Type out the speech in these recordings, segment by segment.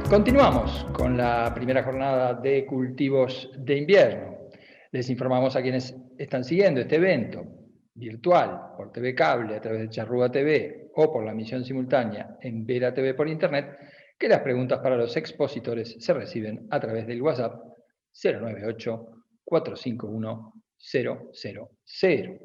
Continuamos con la primera jornada de cultivos de invierno. Les informamos a quienes están siguiendo este evento virtual por TV Cable a través de Charrúa TV o por la emisión simultánea en Vera TV por Internet que las preguntas para los expositores se reciben a través del WhatsApp 098-451-000.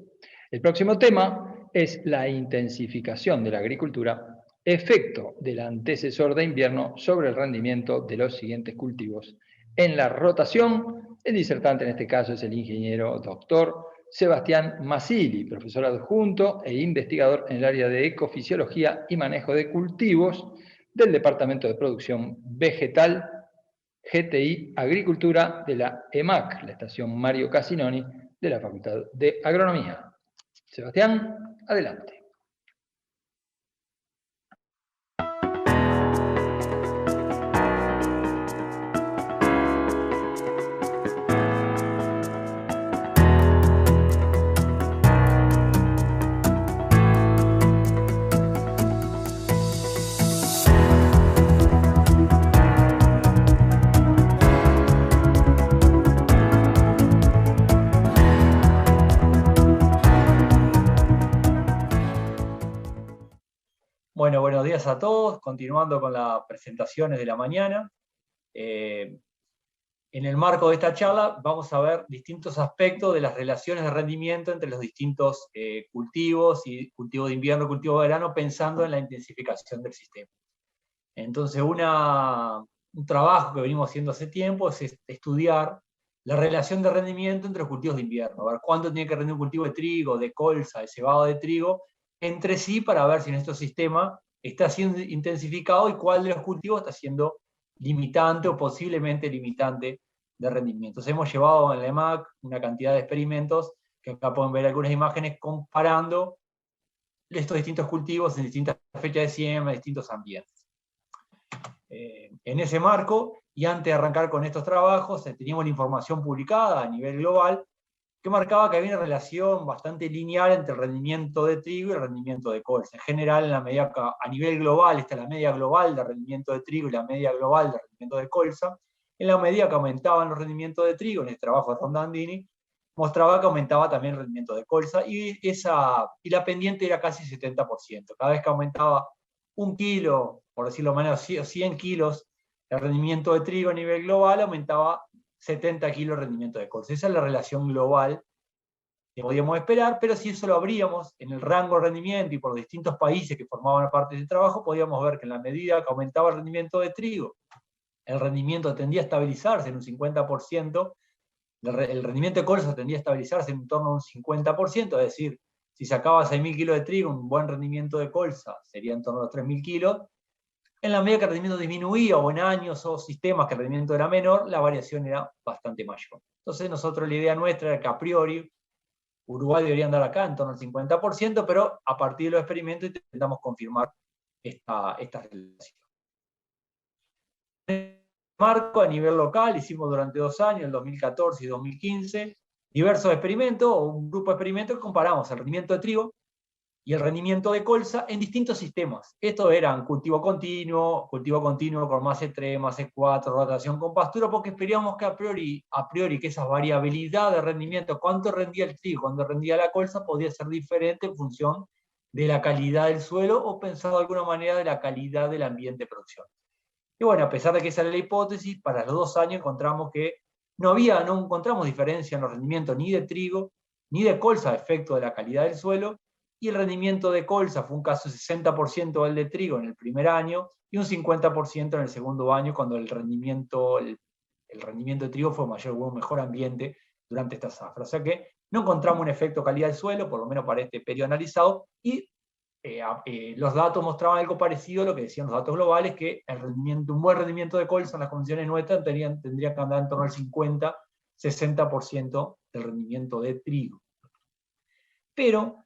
El próximo tema es la intensificación de la agricultura, efecto del antecesor de invierno sobre el rendimiento de los siguientes cultivos. En la rotación, el disertante en este caso es el ingeniero doctor Sebastián Masili, profesor adjunto e investigador en el área de ecofisiología y manejo de cultivos del Departamento de Producción Vegetal, GTI Agricultura de la EMAC, la estación Mario Casinoni de la Facultad de Agronomía. Sebastián, adelante. Bueno, buenos días a todos. Continuando con las presentaciones de la mañana. En el marco de esta charla vamos a ver distintos aspectos de las relaciones de rendimiento entre los distintos cultivos, y cultivo de invierno, cultivo de verano, pensando en la intensificación del sistema. Entonces, un trabajo que venimos haciendo hace tiempo es estudiar la relación de rendimiento entre los cultivos de invierno, a ver cuánto tiene que rendir un cultivo de trigo, de colza, de cebado de trigo, entre sí, para ver si nuestro sistema está siendo intensificado y cuál de los cultivos está siendo limitante o posiblemente limitante de rendimiento. Entonces hemos llevado en la EMAC una cantidad de experimentos, que acá pueden ver algunas imágenes comparando estos distintos cultivos en distintas fechas de siembra, en distintos ambientes. En ese marco, y antes de arrancar con estos trabajos, teníamos la información publicada a nivel global que marcaba que había una relación bastante lineal entre el rendimiento de trigo y el rendimiento de colza. En general, a nivel global, está la media global de rendimiento de trigo y la media global de rendimiento de colza. En la medida que aumentaban los rendimientos de trigo, en el trabajo de Rondandini, mostraba que aumentaba también el rendimiento de colza, y la pendiente era casi 70%. Cada vez que aumentaba 1 kilo, por decirlo de manera, 100 kilos, el rendimiento de trigo a nivel global, aumentaba 70 kilos de rendimiento de colza. Esa es la relación global que podíamos esperar, pero si eso lo abríamos en el rango de rendimiento y por los distintos países que formaban parte del trabajo, podíamos ver que en la medida que aumentaba el rendimiento de trigo, el rendimiento tendía a estabilizarse en un 50%, el rendimiento de colza tendía a estabilizarse en torno a un 50%, es decir, si sacaba 6.000 kilos de trigo, un buen rendimiento de colza sería en torno a los 3.000 kilos. En la medida que el rendimiento disminuía, o en años o sistemas que el rendimiento era menor, la variación era bastante mayor. Entonces nosotros, la idea nuestra era que a priori Uruguay debería andar acá en torno al 50%, pero a partir de los experimentos intentamos confirmar esta relación. En el marco a nivel local hicimos durante 2 años, el 2014 y 2015, diversos experimentos, o un grupo de experimentos que comparamos el rendimiento de trigo y el rendimiento de colza en distintos sistemas. Estos eran cultivo continuo con más E3, más E4, rotación con pastura, porque esperábamos que a priori que esa variabilidad de rendimiento, cuánto rendía el trigo, cuánto rendía la colza, podía ser diferente en función de la calidad del suelo, o pensado de alguna manera de la calidad del ambiente de producción. Y bueno, a pesar de que esa era la hipótesis, para los 2 años encontramos que no encontramos diferencia en los rendimientos ni de trigo ni de colza a efecto de la calidad del suelo, y el rendimiento de colza fue un caso 60% del de trigo en el primer año y un 50% en el segundo año, cuando el rendimiento de trigo fue mayor, hubo un mejor ambiente durante esta zafra. O sea que no encontramos un efecto calidad del suelo, por lo menos para este periodo analizado, y los datos mostraban algo parecido a lo que decían los datos globales, que un buen rendimiento de colza en las condiciones nuestras tendría que andar en torno al 50-60% del rendimiento de trigo. Pero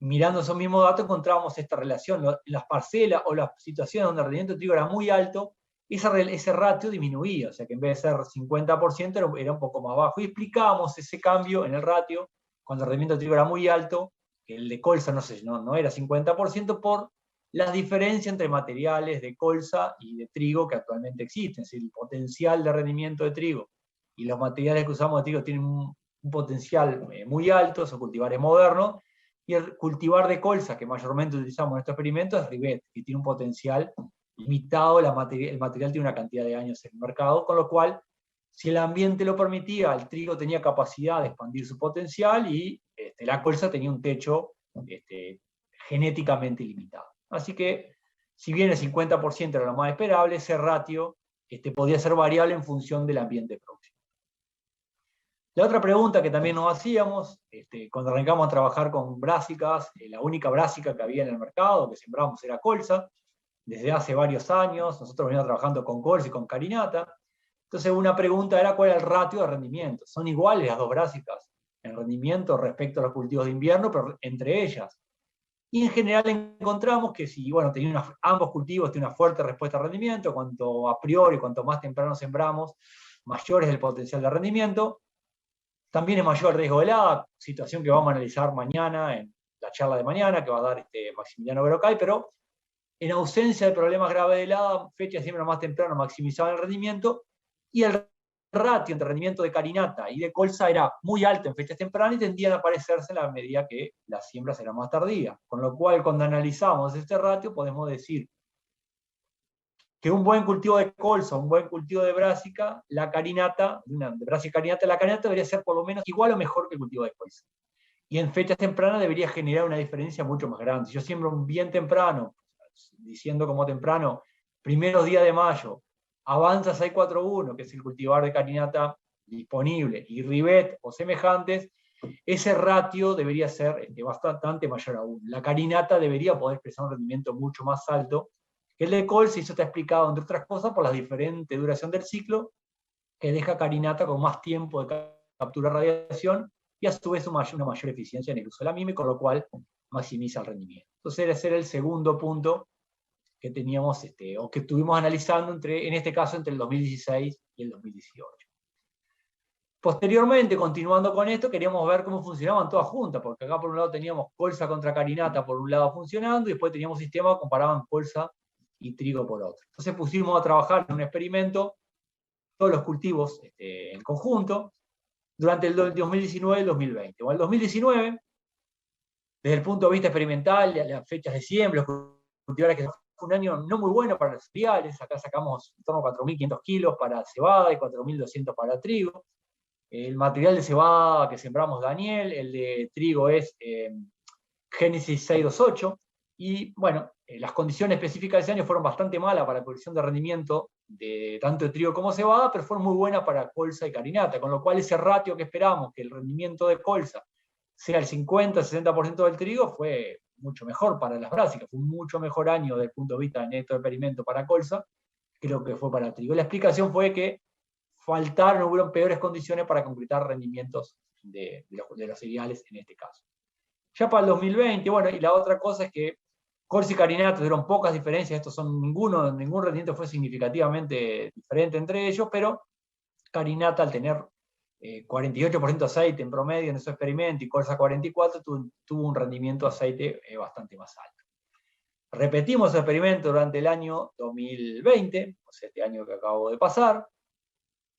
mirando esos mismos datos encontrábamos esta relación. Las parcelas o las situaciones donde el rendimiento de trigo era muy alto, ese ratio disminuía, o sea que en vez de ser 50% era un poco más bajo, y explicábamos ese cambio en el ratio cuando el rendimiento de trigo era muy alto, que el de colza no era 50%, por las diferencias entre materiales de colza y de trigo que actualmente existen. Es decir, el potencial de rendimiento de trigo y los materiales que usamos de trigo tienen un potencial muy alto, son cultivares modernos, y el cultivar de colza, que mayormente utilizamos en estos experimentos, es Rivet, que tiene un potencial limitado, el material tiene una cantidad de años en el mercado, con lo cual, si el ambiente lo permitía, el trigo tenía capacidad de expandir su potencial y la colza tenía un techo genéticamente ilimitado. Así que, si bien el 50% era lo más esperable, ese ratio podía ser variable en función del ambiente próximo. La otra pregunta que también nos hacíamos, cuando arrancamos a trabajar con brásicas, la única brásica que había en el mercado, que sembramos, era colza. Desde hace varios años, nosotros veníamos trabajando con colza y con carinata. Entonces, una pregunta era cuál era el ratio de rendimiento. ¿Son iguales las dos brásicas en rendimiento respecto a los cultivos de invierno, pero entre ellas? Y en general encontramos que si, bueno, ambos cultivos tienen una fuerte respuesta a rendimiento, cuanto a priori, cuanto más temprano sembramos, mayor es el potencial de rendimiento. También es mayor el riesgo de helada, situación que vamos a analizar mañana en la charla de mañana, que va a dar Maximiliano Verocay, pero en ausencia de problemas graves de helada, fechas siempre más temprano maximizaban el rendimiento, y el ratio entre rendimiento de carinata y de colza era muy alto en fechas tempranas y tendían a aparecerse a la medida que las siembras eran más tardías. Con lo cual, cuando analizamos este ratio, podemos decir que un buen cultivo de colza, un buen cultivo de brásica, la carinata debería ser por lo menos igual o mejor que el cultivo de colza. Y en fechas tempranas debería generar una diferencia mucho más grande. Si yo siembro bien temprano, diciendo como temprano, primeros días de mayo, Avanza 641, que es el cultivar de carinata disponible, y Rivet o semejantes, ese ratio debería ser bastante mayor aún. La carinata debería poder expresar un rendimiento mucho más alto que el de colza, y eso está explicado, entre otras cosas, por la diferente duración del ciclo, que deja carinata con más tiempo de captura de radiación, y a su vez una mayor eficiencia en el uso de la MIME, con lo cual maximiza el rendimiento. Entonces ese era el segundo punto que teníamos, o que estuvimos analizando en este caso entre el 2016 y el 2018. Posteriormente, continuando con esto, queríamos ver cómo funcionaban todas juntas, porque acá por un lado teníamos colza contra carinata por un lado funcionando, y después teníamos sistemas que comparaban colza y trigo por otro. Entonces pusimos a trabajar en un experimento todos los cultivos en conjunto durante el 2019 y el 2020. Bueno, el 2019, desde el punto de vista experimental, las fechas de siembra, los cultivares que fue un año no muy bueno para los cereales. Acá sacamos en torno a 4.500 kilos para cebada y 4.200 para trigo. El material de cebada que sembramos Daniel, el de trigo es Génesis 628, y bueno, las condiciones específicas de ese año fueron bastante malas para la producción de rendimiento de tanto de trigo como cebada, pero fueron muy buenas para colza y carinata, con lo cual ese ratio que esperamos, que el rendimiento de colza sea el 50-60% del trigo, fue mucho mejor para las brásicas. Fue un mucho mejor año desde el punto de vista de neto de experimento para colza que lo que fue para trigo. La explicación fue que hubieron peores condiciones para concretar rendimientos de los cereales en este caso. Ya para el 2020, bueno, y la otra cosa es que colza y carinata tuvieron pocas diferencias, ningún rendimiento fue significativamente diferente entre ellos, pero carinata, al tener 48% aceite en promedio en ese experimento y colza 44%, tuvo un rendimiento de aceite bastante más alto. Repetimos ese experimento durante el año 2020, o sea, este año que acabo de pasar,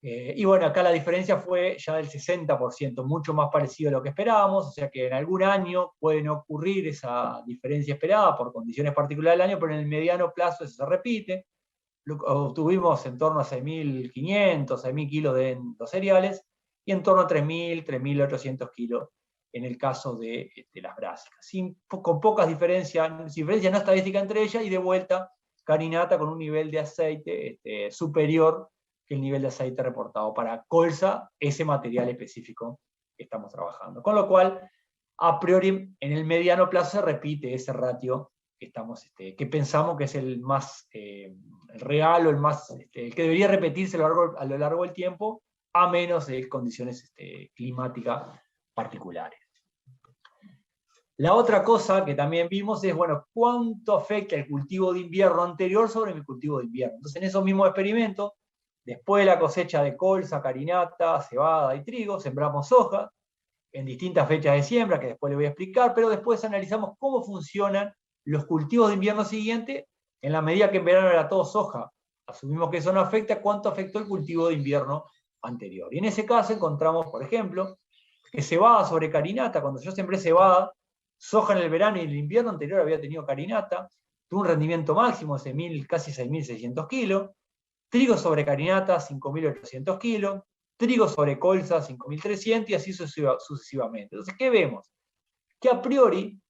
y bueno, acá la diferencia fue ya del 60%, mucho más parecido a lo que esperábamos, o sea que en algún año puede no ocurrir esa diferencia esperada por condiciones particulares del año, pero en el mediano plazo eso se repite. Obtuvimos en torno a 6.500, 6.000 kilos de los cereales, y en torno a 3.000, 3.800 kilos en el caso de las brásicas, con pocas diferencias no estadísticas entre ellas, y de vuelta carinata con un nivel de aceite superior que el nivel de aceite reportado para colza, ese material específico que estamos trabajando. Con lo cual, a priori, en el mediano plazo se repite ese ratio que pensamos que es el más real, o el que debería repetirse a lo largo del tiempo, a menos de condiciones climáticas particulares. La otra cosa que también vimos es, bueno, cuánto afecta el cultivo de invierno anterior sobre mi cultivo de invierno. Entonces, en esos mismos experimentos, después de la cosecha de colza, carinata, cebada y trigo, sembramos soja en distintas fechas de siembra, que después les voy a explicar, pero después analizamos cómo funcionan los cultivos de invierno siguiente, en la medida que en verano era todo soja, asumimos que eso no afecta, ¿cuánto afectó el cultivo de invierno anterior? Y en ese caso encontramos, por ejemplo, que cebada sobre carinata, cuando yo sembré cebada, soja en el verano y en el invierno anterior había tenido carinata, tuvo un rendimiento máximo de casi 6.600 kilos, trigo sobre carinata, 5.800 kilos, trigo sobre colza, 5.300 y así sucesivamente. Entonces, ¿qué vemos? Que a priori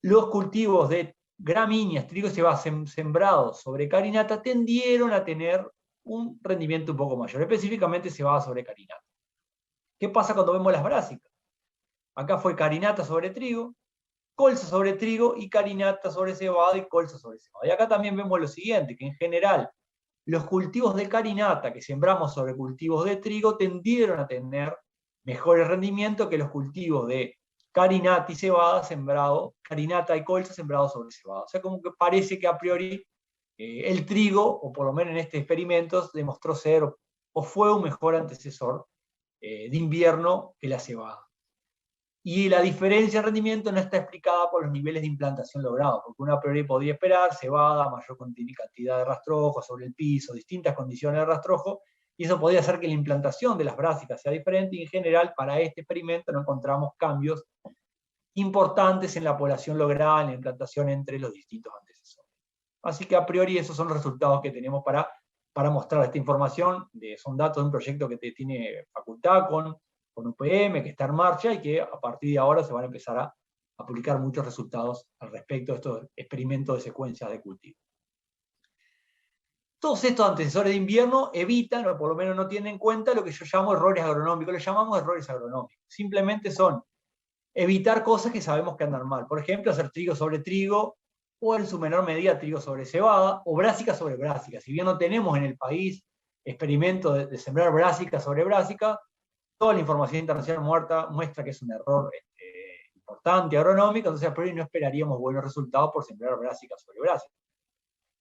los cultivos de gramíneas, trigo y cebada sembrados sobre carinata tendieron a tener un rendimiento un poco mayor, específicamente cebada sobre carinata. ¿Qué pasa cuando vemos las brásicas? Acá fue carinata sobre trigo, colza sobre trigo y carinata sobre cebada y colza sobre cebada. Y acá también vemos lo siguiente, que en general los cultivos de carinata que sembramos sobre cultivos de trigo tendieron a tener mejores rendimientos que los cultivos de carinata y cebada carinata y colza sembrados sobre cebada. O sea, como que parece que a priori el trigo, o por lo menos en este experimento, demostró ser o fue un mejor antecesor de invierno que la cebada. Y la diferencia de rendimiento no está explicada por los niveles de implantación logrados, porque uno a priori podría esperar cebada, mayor cantidad de rastrojo sobre el piso, distintas condiciones de rastrojo, y eso podría hacer que la implantación de las brásicas sea diferente, y en general para este experimento no encontramos cambios importantes en la población lograda, en la implantación entre los distintos antecesores. Así que a priori esos son los resultados que tenemos para mostrar esta información. Son datos de un proyecto que tiene facultad con UPM, que está en marcha y que a partir de ahora se van a empezar a publicar muchos resultados al respecto de estos experimentos de secuencias de cultivo. Todos estos antecesores de invierno evitan, o por lo menos no tienen en cuenta, lo que yo llamo errores agronómicos. Les llamamos errores agronómicos. Simplemente son evitar cosas que sabemos que andan mal. Por ejemplo, hacer trigo sobre trigo, o en su menor medida trigo sobre cebada, o brásica sobre brásica. Si bien no tenemos en el país experimentos de sembrar brásica sobre brásica, toda la información internacional muestra que es un error importante agronómico, entonces a priori no esperaríamos buenos resultados por sembrar brásica sobre brásica.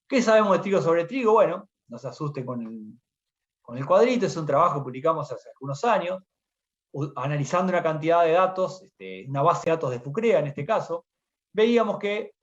¿Qué sabemos de trigo sobre trigo? Bueno, no se asusten con el cuadrito, es un trabajo que publicamos hace algunos años, analizando una cantidad de datos, una base de datos de FUCREA en este caso, veíamos que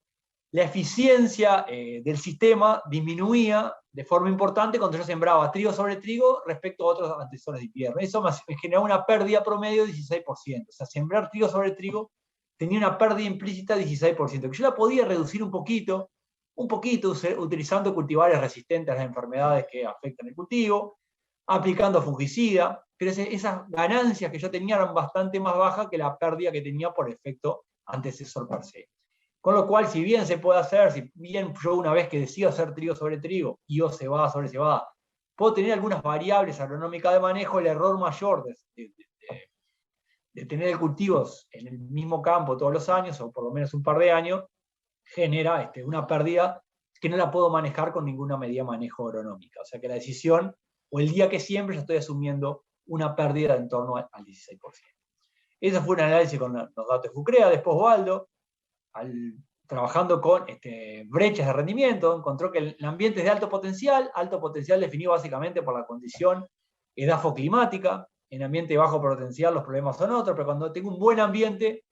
la eficiencia del sistema disminuía de forma importante cuando yo sembraba trigo sobre trigo respecto a otros antecesores de invierno. Eso me generaba una pérdida promedio de 16%. O sea, sembrar trigo sobre trigo tenía una pérdida implícita de 16%, que yo la podía reducir un poquito, utilizando cultivares resistentes a las enfermedades que afectan el cultivo, aplicando fungicida, pero esas ganancias que yo tenía eran bastante más bajas que la pérdida que tenía por efecto antecesor per se. Con lo cual, si bien se puede hacer, si bien yo una vez que decido hacer trigo sobre trigo y o cebada sobre cebada, puedo tener algunas variables agronómicas de manejo, el error mayor de tener cultivos en el mismo campo todos los años, o por lo menos un par de años, genera una pérdida que no la puedo manejar con ninguna medida de manejo agronómica. O sea que la decisión, o el día que siempre, yo estoy asumiendo una pérdida de en torno al 16%. Ese fue un análisis con los datos de FUCREA. Después Waldo, trabajando con brechas de rendimiento, encontró que el ambiente es de alto potencial definido básicamente por la condición edafoclimática. En ambiente de bajo potencial los problemas son otros, pero cuando tengo un buen ambiente,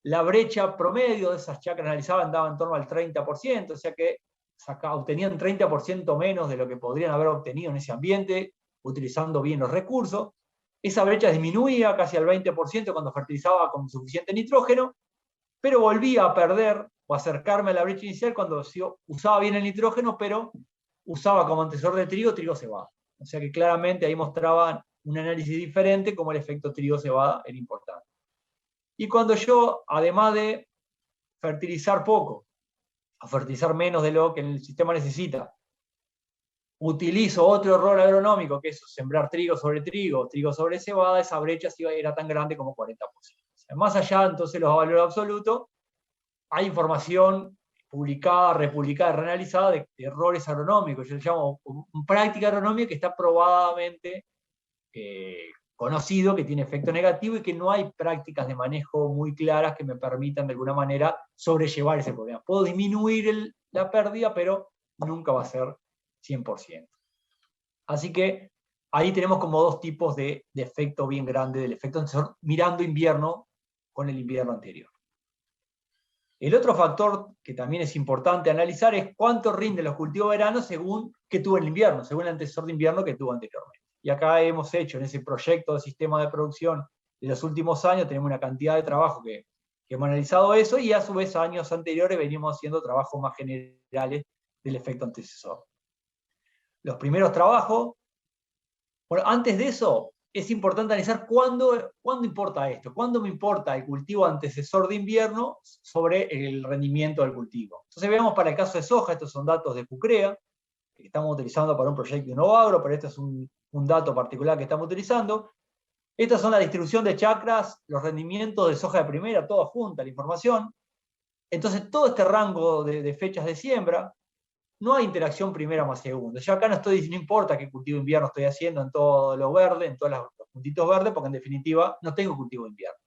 la brecha promedio de esas chacras analizadas andaba en torno al 30%, o sea que obtenían 30% menos de lo que podrían haber obtenido en ese ambiente, utilizando bien los recursos. Esa brecha disminuía casi al 20% cuando fertilizaba con suficiente nitrógeno, pero volvía a perder o acercarme a la brecha inicial cuando usaba bien el nitrógeno, pero usaba como antecesor de trigo cebada. O sea que claramente ahí mostraban un análisis diferente, como el efecto trigo-cebada era importante. Y cuando yo, además de fertilizar poco, o fertilizar menos de lo que el sistema necesita, utilizo otro error agronómico, que es sembrar trigo sobre cebada, esa brecha era tan grande como 40%. O sea, más allá entonces de los valores absolutos, hay información publicada, republicada, reanalizada de errores agronómicos. Yo le llamo práctica agronómica que está probadamente conocido que tiene efecto negativo y que no hay prácticas de manejo muy claras que me permitan de alguna manera sobrellevar ese problema. Puedo disminuir la pérdida, pero nunca va a ser 100%. Así que ahí tenemos como dos tipos de efecto bien grande del efecto antecesor, mirando invierno con el invierno anterior. El otro factor que también es importante analizar es cuánto rinden los cultivos de verano según que tuvo el invierno, según el antecesor de invierno que tuvo anteriormente. Y acá hemos hecho en ese proyecto de sistema de producción de los últimos años, tenemos una cantidad de trabajo que hemos analizado eso, y a su vez años anteriores venimos haciendo trabajos más generales del efecto antecesor. Los primeros trabajos, bueno, antes de eso, es importante analizar cuándo importa esto, cuándo me importa el cultivo antecesor de invierno sobre el rendimiento del cultivo. Entonces veamos para el caso de soja, estos son datos de Fucrea, que estamos utilizando para un proyecto de Innovagro, pero este es un dato particular que estamos utilizando. Estas son la distribución de chacras, los rendimientos de soja de primera, todo junta, la información. Entonces todo este rango de fechas de siembra, no hay interacción primera más segunda. Yo acá no importa qué cultivo de invierno estoy haciendo en todo lo verde, en todos los puntitos verdes, porque en definitiva no tengo cultivo de invierno.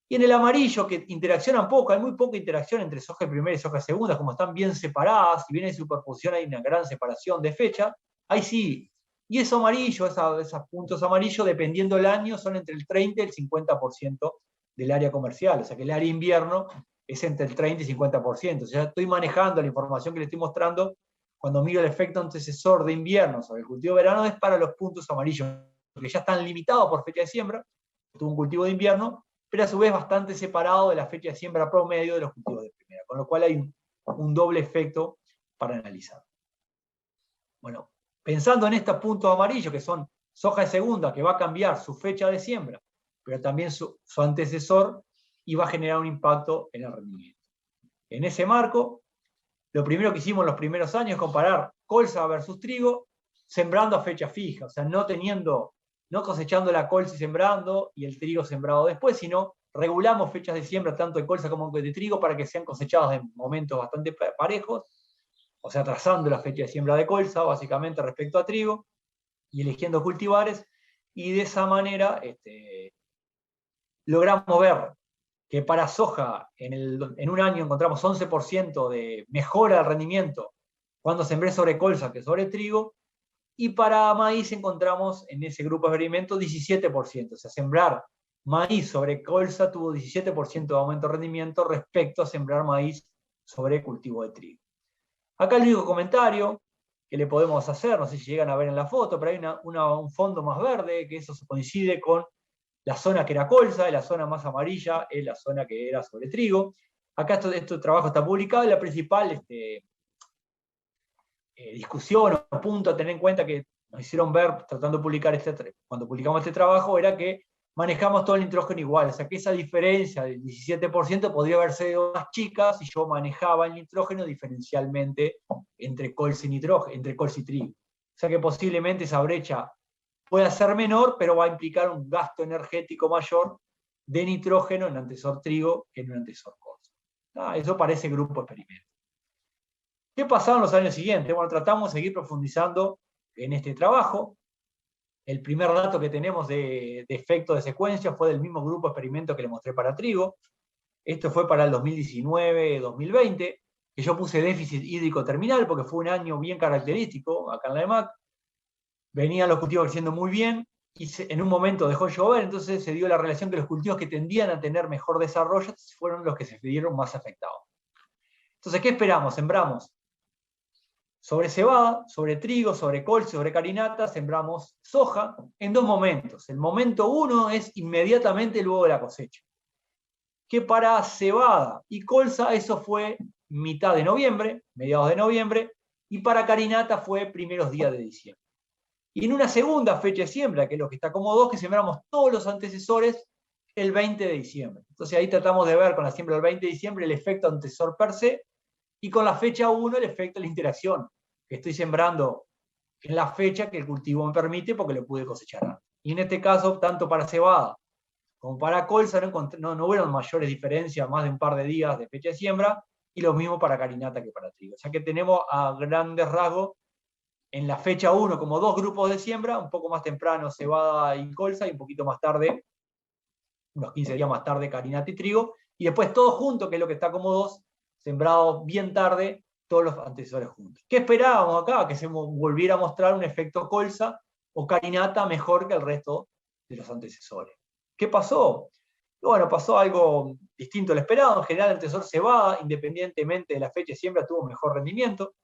Y en el amarillo, que interaccionan poco, hay muy poca interacción entre soja de primera y soja de segunda, como están bien separadas, si bien hay superposición, hay una gran separación de fecha, ahí sí. Y eso amarillo, esos puntos amarillos, dependiendo del año, son entre el 30 y el 50% del área comercial. O sea que el área invierno es entre el 30 y 50%. O sea, estoy manejando la información que le estoy mostrando cuando miro el efecto antecesor de invierno sobre el cultivo de verano, es para los puntos amarillos, que ya están limitados por fecha de siembra, tuvo un cultivo de invierno, pero a su vez bastante separado de la fecha de siembra promedio de los cultivos de primera, con lo cual hay un doble efecto para analizar. Bueno, pensando en estos puntos amarillos, que son soja de segunda, que va a cambiar su fecha de siembra, pero también su antecesor, y va a generar un impacto en el rendimiento. En ese marco, lo primero que hicimos en los primeros años es comparar colza versus trigo, sembrando a fecha fija, o sea, no cosechando la colza y sembrando, y el trigo sembrado después, sino regulamos fechas de siembra tanto de colza como de trigo para que sean cosechados en momentos bastante parejos, o sea, trazando la fecha de siembra de colza, básicamente respecto a trigo, y eligiendo cultivares, y de esa manera logramos ver que para soja en un año encontramos 11% de mejora del rendimiento cuando sembré sobre colza que sobre trigo, y para maíz encontramos en ese grupo de experimento 17%, o sea, sembrar maíz sobre colza tuvo 17% de aumento de rendimiento respecto a sembrar maíz sobre cultivo de trigo. Acá el único comentario que le podemos hacer, no sé si llegan a ver en la foto, pero hay un fondo más verde, que eso coincide con la zona que era colza, y la zona más amarilla es la zona que era sobre trigo. Acá este trabajo está publicado, y la principal discusión o punto a tener en cuenta que nos hicieron ver tratando de publicar cuando publicamos este trabajo, era que manejamos todo el nitrógeno igual, o sea que esa diferencia del 17% podría haber sido más chica si yo manejaba el nitrógeno diferencialmente entre colza y trigo. O sea que posiblemente esa brecha pueda ser menor, pero va a implicar un gasto energético mayor de nitrógeno en antecesor trigo que en un antecesor colza. Eso para ese grupo experimento. ¿Qué pasaba en los años siguientes? Bueno, tratamos de seguir profundizando en este trabajo. El primer dato que tenemos de efecto de secuencia fue del mismo grupo de experimento que le mostré para trigo. Esto fue para el 2019-2020, que yo puse déficit hídrico terminal porque fue un año bien característico acá en la EMAC. Venían los cultivos creciendo muy bien, y en un momento dejó de llover, entonces se dio la relación que los cultivos que tendían a tener mejor desarrollo fueron los que se vieron más afectados. Entonces, ¿qué esperamos? Sembramos sobre cebada, sobre trigo, sobre colza, sobre carinata, sembramos soja en dos momentos. El momento uno es inmediatamente luego de la cosecha, que para cebada y colza eso fue mitad de noviembre, mediados de noviembre, y para carinata fue primeros días de diciembre. Y en una segunda fecha de siembra, que es lo que está como 2, que sembramos todos los antecesores el 20 de diciembre. Entonces ahí tratamos de ver con la siembra del 20 de diciembre el efecto antecesor per se, y con la fecha 1 el efecto de la interacción, que estoy sembrando en la fecha que el cultivo me permite porque lo pude cosechar antes. Y en este caso, tanto para cebada como para colza no hubo mayores diferencias, más de un par de días de fecha de siembra, y lo mismo para carinata que para trigo. O sea que tenemos a grandes rasgos en la fecha 1 como dos grupos de siembra, un poco más temprano cebada y colza, y un poquito más tarde, unos 15 días más tarde, carinata y trigo, y después todo junto, que es lo que está como 2, sembrado bien tarde, todos los antecesores juntos. ¿Qué esperábamos acá? Que se volviera a mostrar un efecto colza o carinata mejor que el resto de los antecesores. ¿Qué pasó? Y bueno, pasó algo distinto a lo esperado. En general el Tesoro cebada, independientemente de la fecha de siembra, tuvo mejor rendimiento.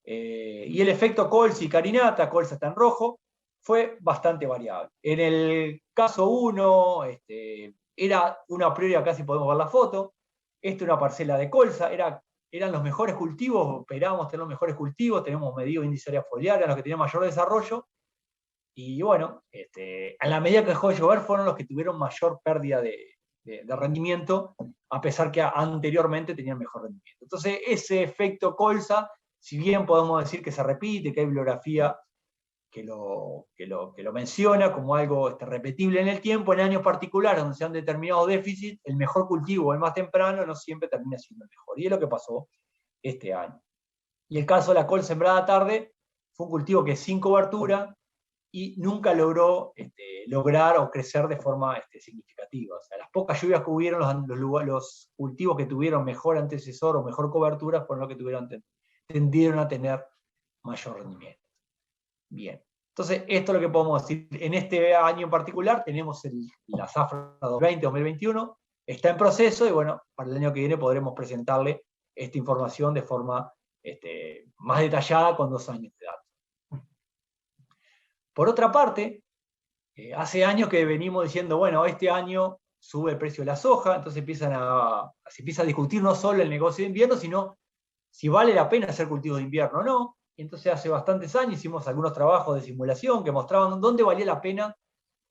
Y el efecto colza y carinata, colza está en rojo, fue bastante variable. En el caso 1, era una a priori, acá si podemos ver la foto, esta es una parcela de colza, eran los mejores cultivos, esperábamos tener los mejores cultivos, tenemos medido índice área foliar, eran los que tenían mayor desarrollo, y bueno, a la medida que dejó de llover fueron los que tuvieron mayor pérdida de rendimiento, a pesar que anteriormente tenían mejor rendimiento. Entonces, ese efecto colza, si bien podemos decir que se repite, que hay bibliografía que lo menciona como algo repetible en el tiempo, en años particulares donde se han determinado déficits, el mejor cultivo, el más temprano, no siempre termina siendo el mejor. Y es lo que pasó este año. Y el caso de la col sembrada tarde, fue un cultivo que sin cobertura y nunca logró lograr o crecer de forma significativa. O sea, las pocas lluvias que hubieron, los cultivos que tuvieron mejor antecesor o mejor cobertura fueron los que tendieron a tener mayor rendimiento. Bien, entonces esto es lo que podemos decir. En este año en particular tenemos la zafra 2020-2021, está en proceso y bueno, para el año que viene podremos presentarle esta información de forma más detallada con 2 años de datos. Por otra parte, hace años que venimos diciendo, bueno, este año sube el precio de la soja, entonces se empieza a discutir no solo el negocio de invierno, sino si vale la pena hacer cultivo de invierno o no. Y entonces hace bastantes años hicimos algunos trabajos de simulación que mostraban dónde valía la pena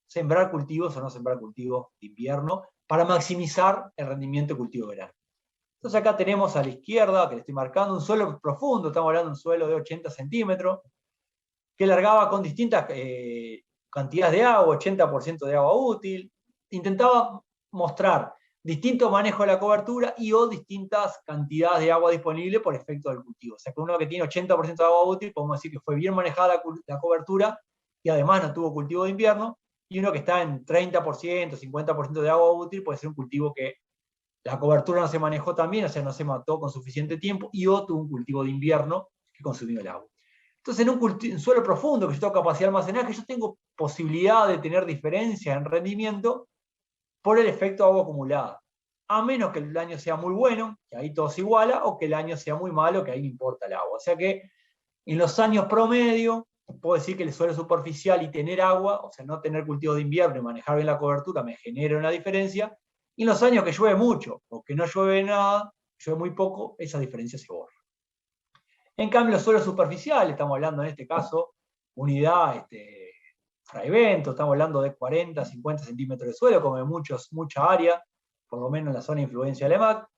sembrar cultivos o no sembrar cultivos de invierno para maximizar el rendimiento de cultivo de verano. Entonces acá tenemos a la izquierda, que le estoy marcando, un suelo profundo, estamos hablando de un suelo de 80 centímetros, que largaba con distintas cantidades de agua, 80% de agua útil, intentaba mostrar distintos manejos de la cobertura y o distintas cantidades de agua disponible por efecto del cultivo. O sea que uno que tiene 80% de agua útil, podemos decir que fue bien manejada la cobertura y además no tuvo cultivo de invierno, y uno que está en 30%, 50% de agua útil, puede ser un cultivo que la cobertura no se manejó tan bien, o sea, no se mató con suficiente tiempo, y o tuvo un cultivo de invierno que consumió el agua. Entonces, en un suelo profundo, que yo tengo capacidad de almacenaje, yo tengo posibilidad de tener diferencia en rendimiento por el efecto agua acumulada. A menos que el año sea muy bueno, que ahí todo se iguala, o que el año sea muy malo, que ahí no importa el agua. O sea que en los años promedio, puedo decir que el suelo superficial y tener agua, o sea, no tener cultivo de invierno y manejar bien la cobertura, me genera una diferencia. Y en los años que llueve mucho, o que no llueve nada, llueve muy poco, esa diferencia se borra. En cambio, los suelos superficiales, estamos hablando en este caso, unidad Fraivento, estamos hablando de 40, 50 centímetros de suelo, como de mucha área, por lo menos en la zona de influencia de LEMAC.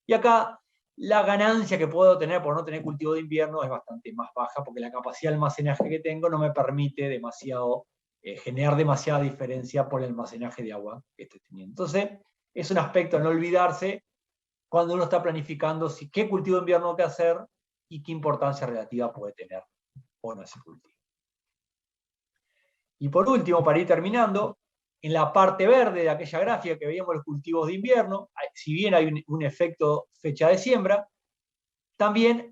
Y acá la ganancia que puedo tener por no tener cultivo de invierno es bastante más baja, porque la capacidad de almacenaje que tengo no me permite generar demasiada diferencia por el almacenaje de agua que estoy teniendo. Entonces, es un aspecto a no olvidarse cuando uno está planificando qué cultivo de invierno hay que hacer y qué importancia relativa puede tener o no ese cultivo. Y por último, para ir terminando, en la parte verde de aquella gráfica que veíamos los cultivos de invierno, si bien hay un efecto fecha de siembra, también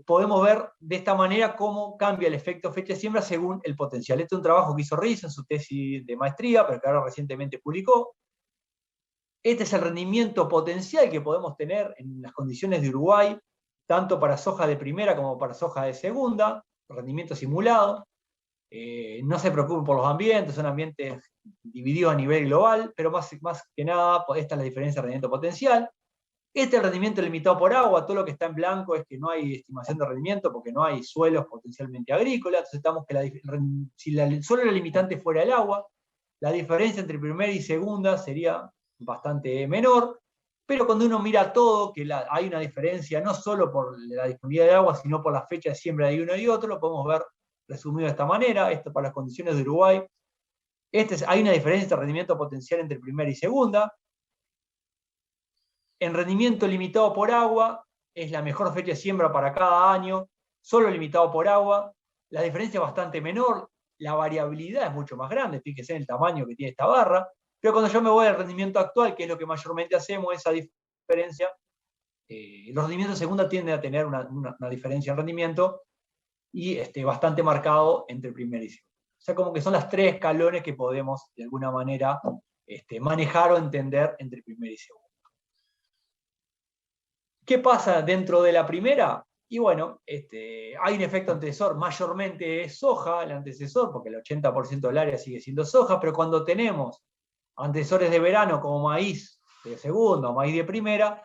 podemos ver de esta manera cómo cambia el efecto fecha de siembra según el potencial. Este es un trabajo que hizo Riz en su tesis de maestría, pero que ahora recientemente publicó. Este es el rendimiento potencial que podemos tener en las condiciones de Uruguay, tanto para soja de primera como para soja de segunda, rendimiento simulado. No se preocupen por los ambientes, son ambientes divididos a nivel global, pero más que nada, esta es la diferencia de rendimiento potencial. Este es el rendimiento limitado por agua, todo lo que está en blanco es que no hay estimación de rendimiento porque no hay suelos potencialmente agrícolas, entonces estamos que si solo la limitante fuera el agua, la diferencia entre primera y segunda sería bastante menor, pero cuando uno mira todo, que hay una diferencia no solo por la disponibilidad de agua, sino por la fecha de siembra de uno y otro, lo podemos ver resumido de esta manera. Esto para las condiciones de Uruguay. Hay una diferencia de rendimiento potencial entre primera y segunda. En rendimiento limitado por agua, es la mejor fecha de siembra para cada año, solo limitado por agua. La diferencia es bastante menor, la variabilidad es mucho más grande, fíjese en el tamaño que tiene esta barra, pero cuando yo me voy al rendimiento actual, que es lo que mayormente hacemos, esa diferencia, los rendimientos de segunda tienden a tener una diferencia en rendimiento y bastante marcado entre primera y segunda. O sea, como que son las 3 escalones que podemos, de alguna manera, manejar o entender entre primera y segunda. ¿Qué pasa dentro de la primera? Y bueno, hay un efecto antecesor, mayormente es soja, el antecesor, porque el 80% del área sigue siendo soja, pero cuando tenemos antecesores de verano como maíz de segunda o maíz de primera,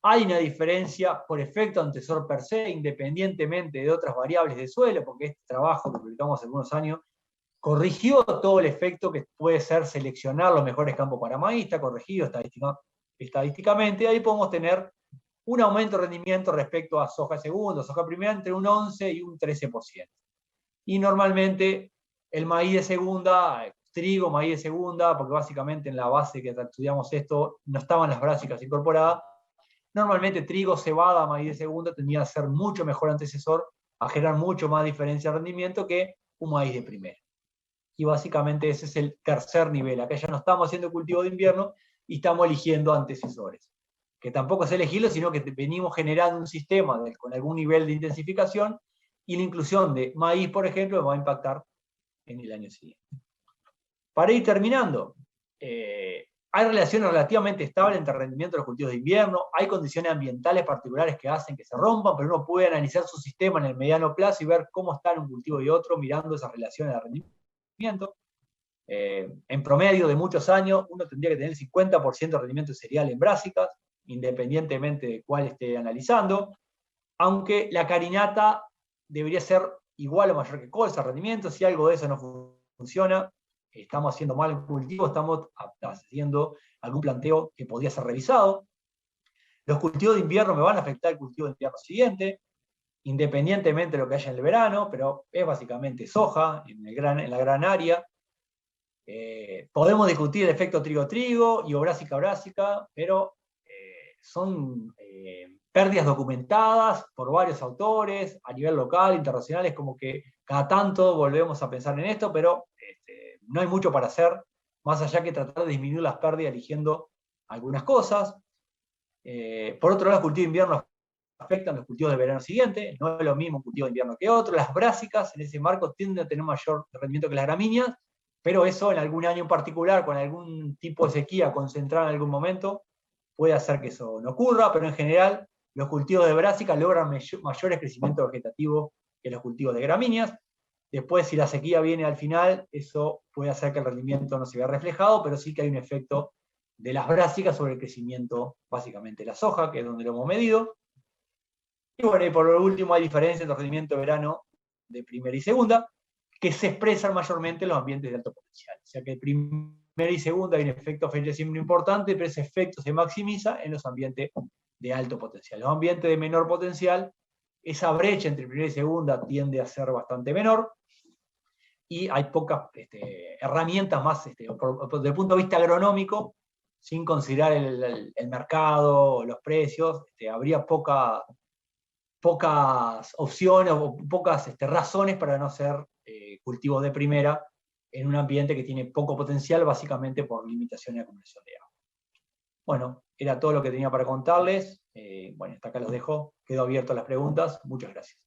hay una diferencia por efecto antecesor per se, independientemente de otras variables de suelo, porque este trabajo que publicamos hace algunos años corrigió todo el efecto que puede ser seleccionar los mejores campos para maíz, está corregido estadísticamente, ahí podemos tener un aumento de rendimiento respecto a soja segunda, soja primera, entre un 11 y un 13%. Y normalmente el maíz de segunda, trigo, maíz de segunda, porque básicamente en la base que estudiamos esto no estaban las brásicas incorporadas, normalmente trigo, cebada, maíz de segunda tendría a ser mucho mejor antecesor, a generar mucho más diferencia de rendimiento que un maíz de primera. Y básicamente ese es el tercer nivel. Acá ya no estamos haciendo cultivo de invierno y estamos eligiendo antecesores. Que tampoco es elegirlo, sino que venimos generando un sistema con algún nivel de intensificación y la inclusión de maíz, por ejemplo, va a impactar en el año siguiente. Para ir terminando, hay relaciones relativamente estables entre el rendimiento de los cultivos de invierno, hay condiciones ambientales particulares que hacen que se rompan, pero uno puede analizar su sistema en el mediano plazo y ver cómo está en un cultivo y otro mirando esas relaciones de rendimiento. En promedio de muchos años, uno tendría que tener el 50% de rendimiento cereal en brásicas, independientemente de cuál esté analizando, aunque la carinata debería ser igual o mayor que colza, rendimiento. Si algo de eso no funciona, estamos haciendo mal el cultivo, estamos haciendo algún planteo que podría ser revisado. Los cultivos de invierno me van a afectar el cultivo de invierno siguiente, independientemente de lo que haya en el verano, pero es básicamente soja en la gran área. Podemos discutir el efecto trigo-trigo y o brásica-brásica, pero son pérdidas documentadas por varios autores, a nivel local, internacional, es como que cada tanto volvemos a pensar en esto, pero no hay mucho para hacer, más allá que tratar de disminuir las pérdidas eligiendo algunas cosas. Por otro lado, los cultivos de invierno afectan los cultivos de verano siguiente, no es lo mismo un cultivo de invierno que otro. Las brásicas en ese marco tienden a tener mayor rendimiento que las gramíneas, pero eso en algún año en particular, con algún tipo de sequía concentrada en algún momento, puede hacer que eso no ocurra, pero en general los cultivos de brásica logran mayores crecimientos vegetativos que los cultivos de gramíneas. Después, si la sequía viene al final, eso puede hacer que el rendimiento no se vea reflejado, pero sí que hay un efecto de las brásicas sobre el crecimiento, básicamente de la soja, que es donde lo hemos medido. Y bueno, y por último hay diferencias entre el rendimiento de verano de primera y segunda, que se expresan mayormente en los ambientes de alto potencial. O sea que primera y segunda hay un efecto siempre importante, pero ese efecto se maximiza en los ambientes de alto potencial. Los ambientes de menor potencial, esa brecha entre primera y segunda tiende a ser bastante menor, y hay pocas herramientas más, desde el punto de vista agronómico, sin considerar el mercado, los precios, habría pocas opciones o pocas razones para no hacer cultivos de primera en un ambiente que tiene poco potencial, básicamente por limitación de acumulación de agua. Bueno, era todo lo que tenía para contarles. Bueno, hasta acá los dejo. Quedo abierto a las preguntas. Muchas gracias.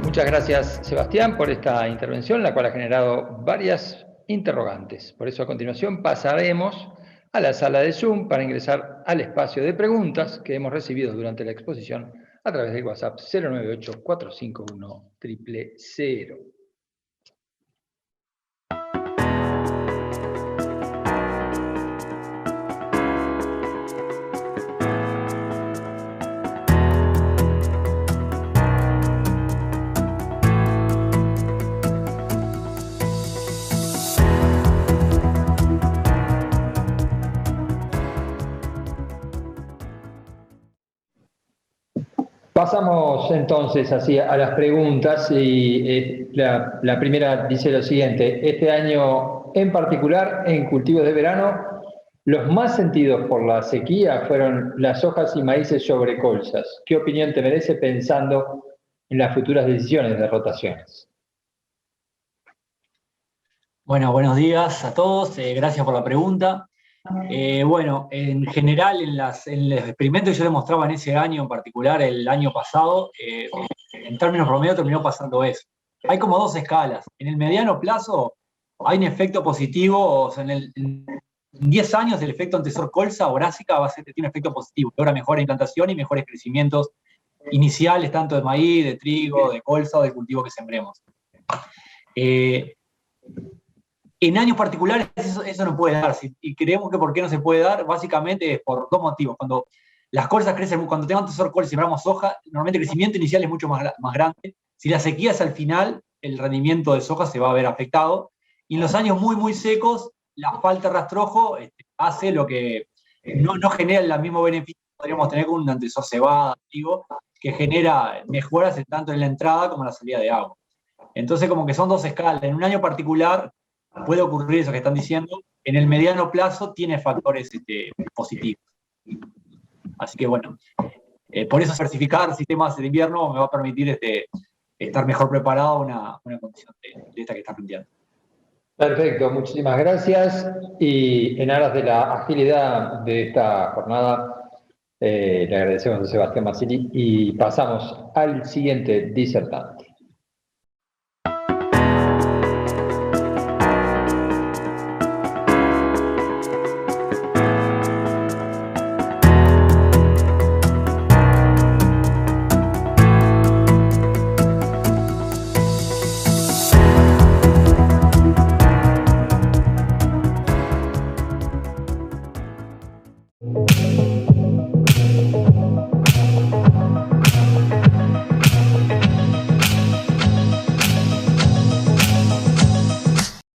Muchas gracias, Sebastián, por esta intervención, la cual ha generado varias interrogantes. Por eso, a continuación, pasaremos a la sala de Zoom para ingresar al espacio de preguntas que hemos recibido durante la exposición a través del WhatsApp 098-451-000. Pasamos entonces así a las preguntas y la primera dice lo siguiente: este año en particular en cultivos de verano los más sentidos por la sequía fueron las hojas y maíces sobre colzas. ¿Qué opinión te merece pensando en las futuras decisiones de rotaciones? Bueno, buenos días a todos, gracias por la pregunta. Bueno, en general, en los experimentos que yo demostraba en ese año en particular, el año pasado, en términos promedio terminó pasando eso. Hay como dos escalas. En el mediano plazo hay un efecto positivo, o sea, en 10 años el efecto antecesor colza o brásica tiene un efecto positivo, logra mejor implantación y mejores crecimientos iniciales, tanto de maíz, de trigo, de colza o del cultivo que sembremos. En años particulares eso no puede darse, y creemos que por qué no se puede dar, básicamente es por dos motivos. Cuando las colzas crecen, cuando tenemos antecesor colza y sembramos soja, normalmente el crecimiento inicial es mucho más grande. Si la sequía es al final, el rendimiento de soja se va a ver afectado. Y en los años muy, muy secos, la falta de rastrojo hace lo que no genera el mismo beneficio que podríamos tener con un antecesor cebada, digo, que genera mejoras tanto en la entrada como en la salida de agua. Entonces, como que son dos escalas. En un año particular puede ocurrir eso que están diciendo. En el mediano plazo tiene factores positivos. Así que bueno, por eso diversificar sistemas de invierno me va a permitir estar mejor preparado a una condición de esta que está planteando. Perfecto, muchísimas gracias. Y en aras de la agilidad de esta jornada, le agradecemos a Sebastián Mazzilli y pasamos al siguiente disertante.